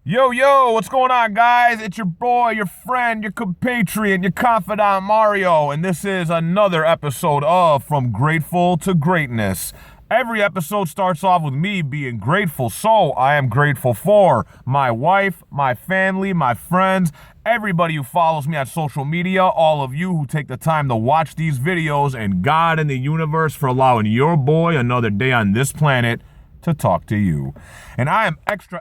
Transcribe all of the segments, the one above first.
Yo, what's going on, guys? It's your boy, your friend, your compatriot, your confidant, Mario, and this is another episode of From Grateful to Greatness. Every episode starts off with me being grateful, so I am grateful for my wife, my family, my friends, everybody who follows me on social media, all of you who take the time to watch these videos, and God and the universe for allowing your boy another day on this planet to talk to you. And I am extra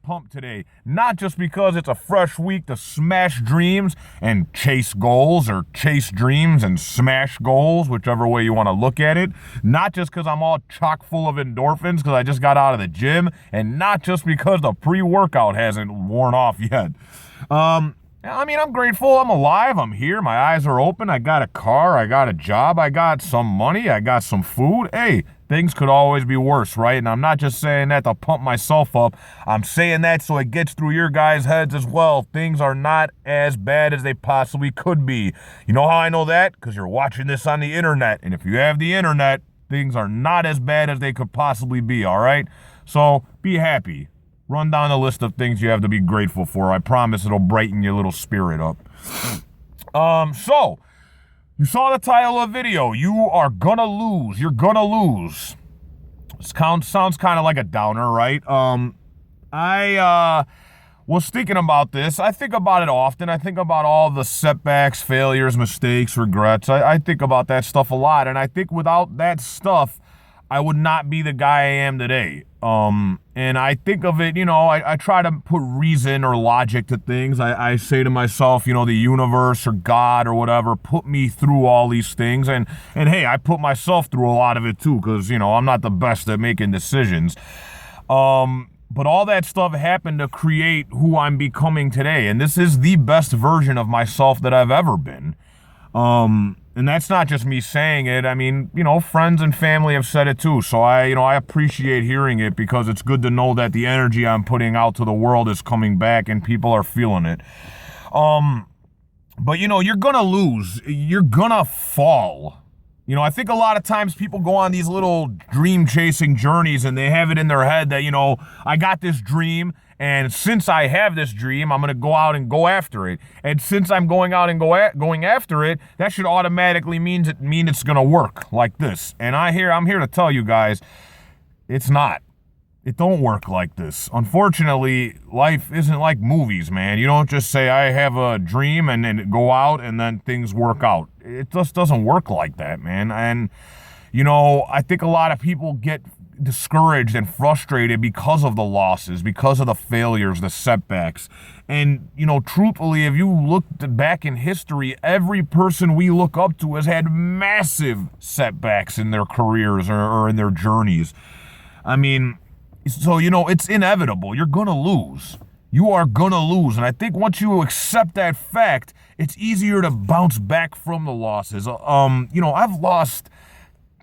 pumped today, not just because it's a fresh week to smash dreams and chase goals, or chase dreams and smash goals, whichever way you want to look at it. Not just because I'm all chock full of endorphins because I just got out of the gym, and not just because the pre-workout hasn't worn off yet. I'm grateful. I'm alive. I'm here. My eyes are open. I got a car. I got a job. I got some money. I got some food. Hey, things could always be worse, right? And I'm not just saying that to pump myself up. I'm saying that so it gets through your guys' heads as well. Things are not as bad as they possibly could be. You know how I know that? Because you're watching this on the internet. And if you have the internet, things are not as bad as they could possibly be, all right? So be happy. Run down a list of things you have to be grateful for. I promise it'll brighten your little spirit up. So, you saw the title of the video. You are gonna lose. You're gonna lose. Sounds kind of like a downer, right? I was thinking about this. I think about it often. I think about all the setbacks, failures, mistakes, regrets. I think about that stuff a lot. And I think without that stuff, I would not be the guy I am today. And I think of it, I try to put reason or logic to things. I say to myself, the universe or God or whatever put me through all these things. And hey, I put myself through a lot of it too, because, I'm not the best at making decisions. But all that stuff happened to create who I'm becoming today. And this is the best version of myself that I've ever been. And that's not just me saying it. I mean, friends and family have said it too. So I appreciate hearing it, because it's good to know that the energy I'm putting out to the world is coming back and people are feeling it. But you're gonna lose. You're gonna fall. I think a lot of times people go on these little dream chasing journeys and they have it in their head that, I got this dream, and since I have this dream, I'm going to go out and go after it. And since I'm going out and going after it, that should automatically mean it's going to work like this. And I'm here to tell you guys, it's not. It don't work like this. Unfortunately, life isn't like movies, man. You don't just say, I have a dream, and then go out and then things work out. It just doesn't work like that, man. And, I think a lot of people get discouraged and frustrated because of the losses, because of the failures, the setbacks. And, truthfully, if you look back in history, every person we look up to has had massive setbacks in their careers or in their journeys. I mean, so, it's inevitable. You're going to lose. You are going to lose. And I think once you accept that fact, it's easier to bounce back from the losses. I've lost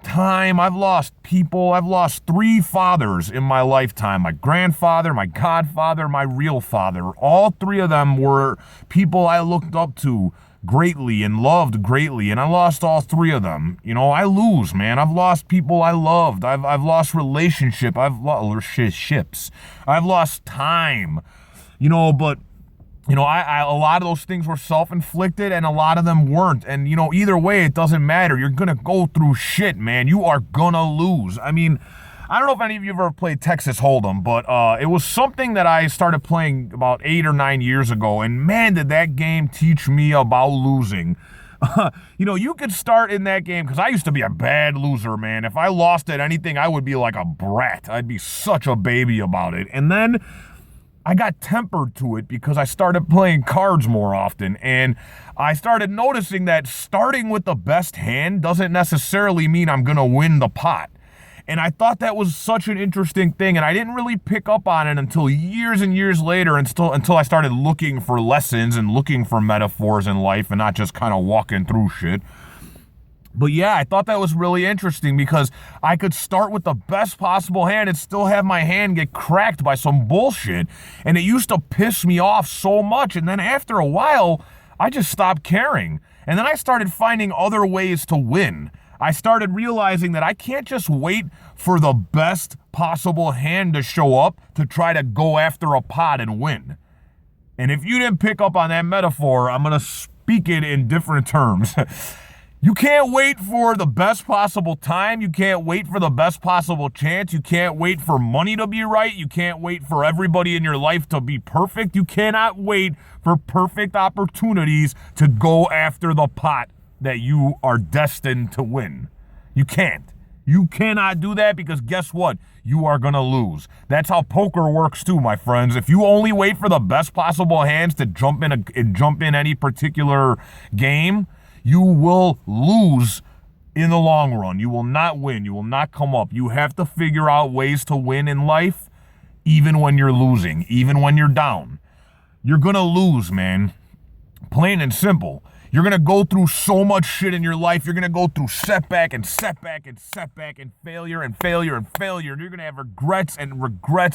time. I've lost people. I've lost 3 fathers in my lifetime. My grandfather, my godfather, my real father. All 3 of them were people I looked up to greatly and loved greatly, and I lost all 3 of them. I lose, man. I've lost people I loved. I've lost relationship. I've lost ships. I've lost time. But I a lot of those things were self-inflicted, and a lot of them weren't. And either way, it doesn't matter. You're gonna go through shit, man. You are gonna lose. I mean, I don't know if any of you have ever played Texas Hold'em, but it was something that I started playing about 8 or 9 years ago, and man, did that game teach me about losing. You could start in that game, because I used to be a bad loser, man. If I lost at anything, I would be like a brat. I'd be such a baby about it. And then I got tempered to it because I started playing cards more often, and I started noticing that starting with the best hand doesn't necessarily mean I'm gonna win the pot. And I thought that was such an interesting thing, and I didn't really pick up on it until years and years later, until I started looking for lessons and looking for metaphors in life and not just kind of walking through shit. But yeah, I thought that was really interesting, because I could start with the best possible hand and still have my hand get cracked by some bullshit. And it used to piss me off so much. And then after a while, I just stopped caring. And then I started finding other ways to win. I started realizing that I can't just wait for the best possible hand to show up to try to go after a pot and win. And if you didn't pick up on that metaphor, I'm going to speak it in different terms. You can't wait for the best possible time. You can't wait for the best possible chance. You can't wait for money to be right. You can't wait for everybody in your life to be perfect. You cannot wait for perfect opportunities to go after the pot that you are destined to win. You can't. You cannot do that because guess what? You are going to lose. That's how poker works too, my friends. If you only wait for the best possible hands to jump in any particular game, you will lose in the long run. You will not win. You will not come up. You have to figure out ways to win in life, even when you're losing, even when you're down. You're going to lose, man. Plain and simple. You're going to go through so much shit in your life. You're going to go through setback and setback and setback and failure and failure and failure. And you're going to have regrets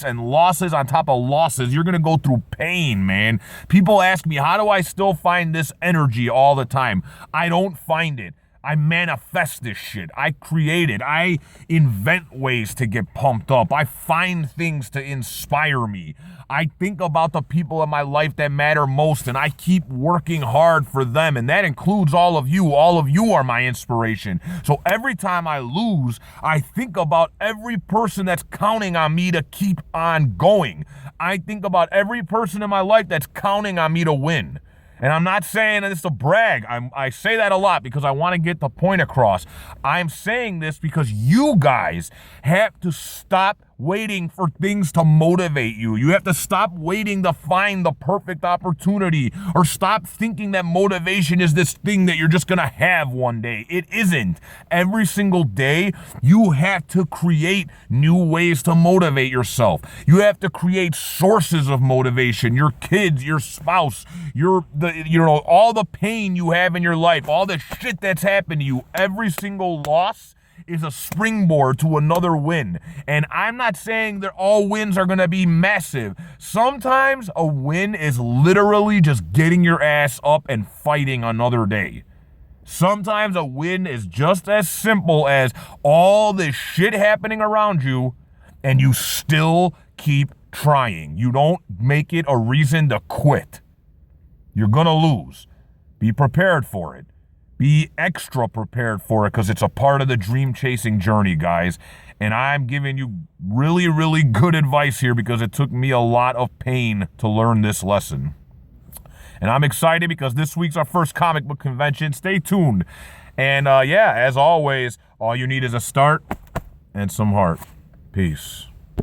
and losses on top of losses. You're going to go through pain, man. People ask me, how do I still find this energy all the time? I don't find it. I manifest this shit. I create it. I invent ways to get pumped up. I find things to inspire me. I think about the people in my life that matter most, and I keep working hard for them, and that includes all of you. All of you are my inspiration. So every time I lose, I think about every person that's counting on me to keep on going. I think about every person in my life that's counting on me to win. And I'm not saying this to brag. I say that a lot because I want to get the point across. I'm saying this because you guys have to stop waiting for things to motivate you. You have to stop waiting to find the perfect opportunity, or stop thinking that motivation is this thing that you're just going to have one day. It isn't. Every single day, you have to create new ways to motivate yourself. You have to create sources of motivation. Your kids, your spouse, all the pain you have in your life, all the shit that's happened to you, every single loss is a springboard to another win. And I'm not saying that all wins are going to be massive. Sometimes a win is literally just getting your ass up and fighting another day. Sometimes a win is just as simple as all this shit happening around you and you still keep trying. You don't make it a reason to quit. You're going to lose. Be prepared for it. Be extra prepared for it because it's a part of the dream chasing journey, guys. And I'm giving you really, really good advice here because it took me a lot of pain to learn this lesson. And I'm excited because this week's our first comic book convention. Stay tuned. And as always, all you need is a start and some heart. Peace.